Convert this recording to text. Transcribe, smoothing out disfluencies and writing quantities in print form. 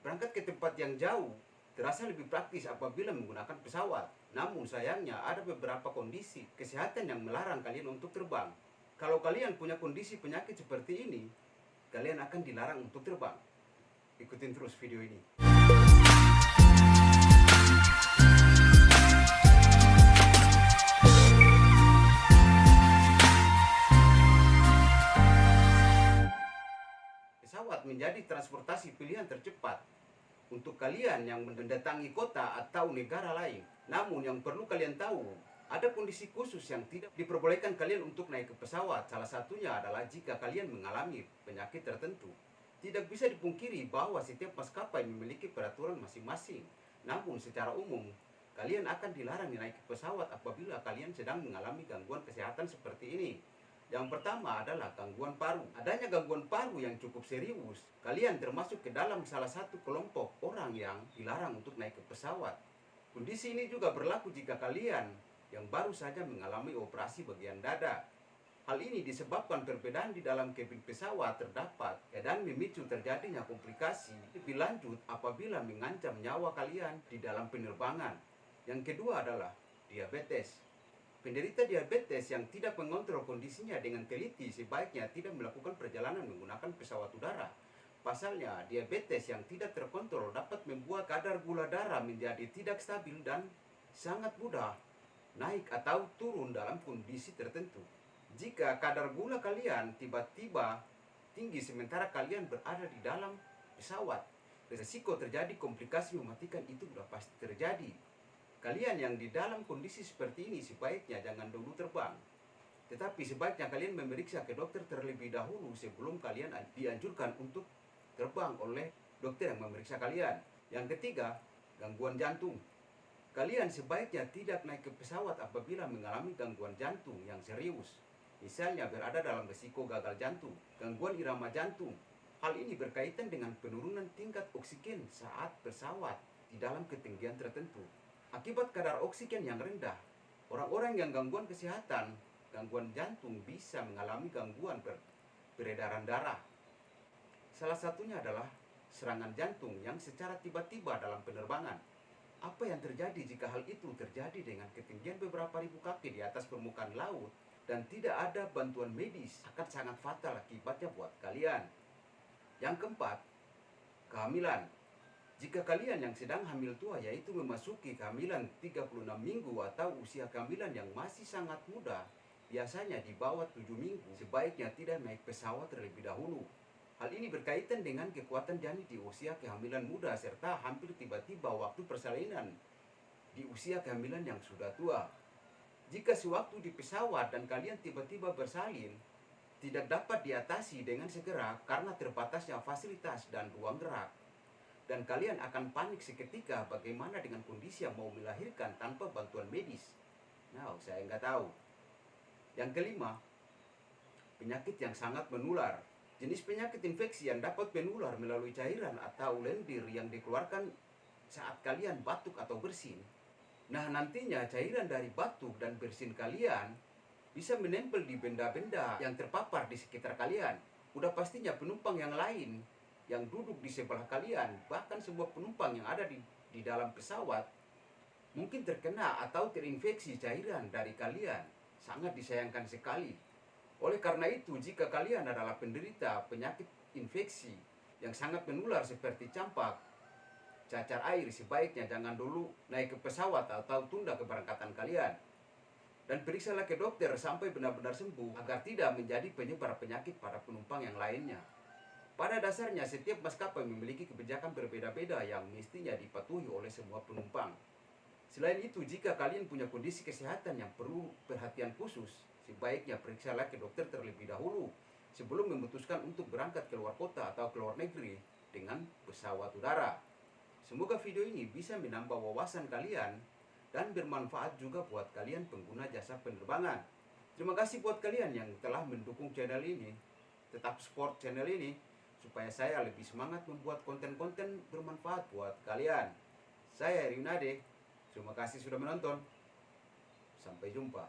Berangkat ke tempat yang jauh terasa lebih praktis apabila menggunakan pesawat. Namun sayangnya ada beberapa kondisi kesehatan yang melarang kalian untuk terbang. Kalau kalian punya kondisi penyakit seperti ini, kalian akan dilarang untuk terbang. Ikutin terus video ini. Pesawat menjadi transportasi pilihan tercepat untuk kalian yang mendatangi kota atau negara lain. Namun yang perlu kalian tahu, ada kondisi khusus yang tidak diperbolehkan kalian untuk naik ke pesawat. Salah satunya adalah jika kalian mengalami penyakit tertentu. Tidak bisa dipungkiri bahwa setiap maskapai memiliki peraturan masing-masing. Namun secara umum, kalian akan dilarang naik ke pesawat apabila kalian sedang mengalami gangguan kesehatan seperti ini. Yang pertama adalah gangguan paru. Adanya gangguan paru yang cukup serius, kalian termasuk ke dalam salah satu kelompok orang yang dilarang untuk naik ke pesawat. Kondisi ini juga berlaku jika kalian yang baru saja mengalami operasi bagian dada. Hal ini disebabkan perbedaan di dalam kabin pesawat terdapat dan memicu terjadinya komplikasi lebih lanjut apabila mengancam nyawa kalian di dalam penerbangan. Yang kedua adalah diabetes. Penderita diabetes yang tidak mengontrol kondisinya dengan teliti sebaiknya tidak melakukan perjalanan menggunakan pesawat udara. Pasalnya, diabetes yang tidak terkontrol dapat membuat kadar gula darah menjadi tidak stabil dan sangat mudah naik atau turun dalam kondisi tertentu. Jika kadar gula kalian tiba-tiba tinggi sementara kalian berada di dalam pesawat, risiko terjadi komplikasi mematikan itu sudah pasti terjadi. Kalian yang di dalam kondisi seperti ini sebaiknya jangan dulu terbang. Tetapi sebaiknya kalian memeriksa ke dokter terlebih dahulu sebelum kalian dianjurkan untuk terbang oleh dokter yang memeriksa kalian. Yang ketiga, gangguan jantung. Kalian sebaiknya tidak naik ke pesawat apabila mengalami gangguan jantung yang serius. Misalnya berada dalam risiko gagal jantung, gangguan irama jantung. Hal ini berkaitan dengan penurunan tingkat oksigen saat pesawat di dalam ketinggian tertentu. Akibat kadar oksigen yang rendah, orang-orang yang gangguan kesehatan, gangguan jantung bisa mengalami gangguan peredaran darah. Salah satunya adalah serangan jantung yang secara tiba-tiba dalam penerbangan. Apa yang terjadi jika hal itu terjadi dengan ketinggian beberapa ribu kaki di atas permukaan laut dan tidak ada bantuan medis akan sangat fatal akibatnya buat kalian. Yang keempat, kehamilan. Jika kalian yang sedang hamil tua yaitu memasuki kehamilan 36 minggu atau usia kehamilan yang masih sangat muda, biasanya di bawah 7 minggu, sebaiknya tidak naik pesawat terlebih dahulu. Hal ini berkaitan dengan kekuatan janin di usia kehamilan muda serta hampir tiba-tiba waktu persalinan di usia kehamilan yang sudah tua. Jika sewaktu di pesawat dan kalian tiba-tiba bersalin, tidak dapat diatasi dengan segera karena terbatasnya fasilitas dan ruang gerak. Dan kalian akan panik seketika bagaimana dengan kondisi yang mau melahirkan tanpa bantuan medis. Nah, saya nggak tahu. Yang kelima, penyakit yang sangat menular. Jenis penyakit infeksi yang dapat menular melalui cairan atau lendir yang dikeluarkan saat kalian batuk atau bersin. Nah, nantinya cairan dari batuk dan bersin kalian bisa menempel di benda-benda yang terpapar di sekitar kalian. Udah pastinya penumpang yang lain yang duduk di sebelah kalian, bahkan sebuah penumpang yang ada di dalam pesawat mungkin terkena atau terinfeksi cairan dari kalian. Sangat disayangkan sekali. Oleh karena itu, jika kalian adalah penderita penyakit infeksi yang sangat menular seperti campak, cacar air, sebaiknya jangan dulu naik ke pesawat atau tunda keberangkatan kalian. Dan periksalah ke dokter sampai benar-benar sembuh agar tidak menjadi penyebar penyakit pada penumpang yang lainnya. Pada dasarnya, setiap maskapai memiliki kebijakan berbeda-beda yang mestinya dipatuhi oleh semua penumpang. Selain itu, jika kalian punya kondisi kesehatan yang perlu perhatian khusus, sebaiknya periksalah ke dokter terlebih dahulu sebelum memutuskan untuk berangkat ke luar kota atau ke luar negeri dengan pesawat udara. Semoga video ini bisa menambah wawasan kalian dan bermanfaat juga buat kalian pengguna jasa penerbangan. Terima kasih buat kalian yang telah mendukung channel ini. Tetap support channel ini supaya saya lebih semangat membuat konten-konten bermanfaat buat kalian. Saya Rinade. Terima kasih sudah menonton. Sampai jumpa.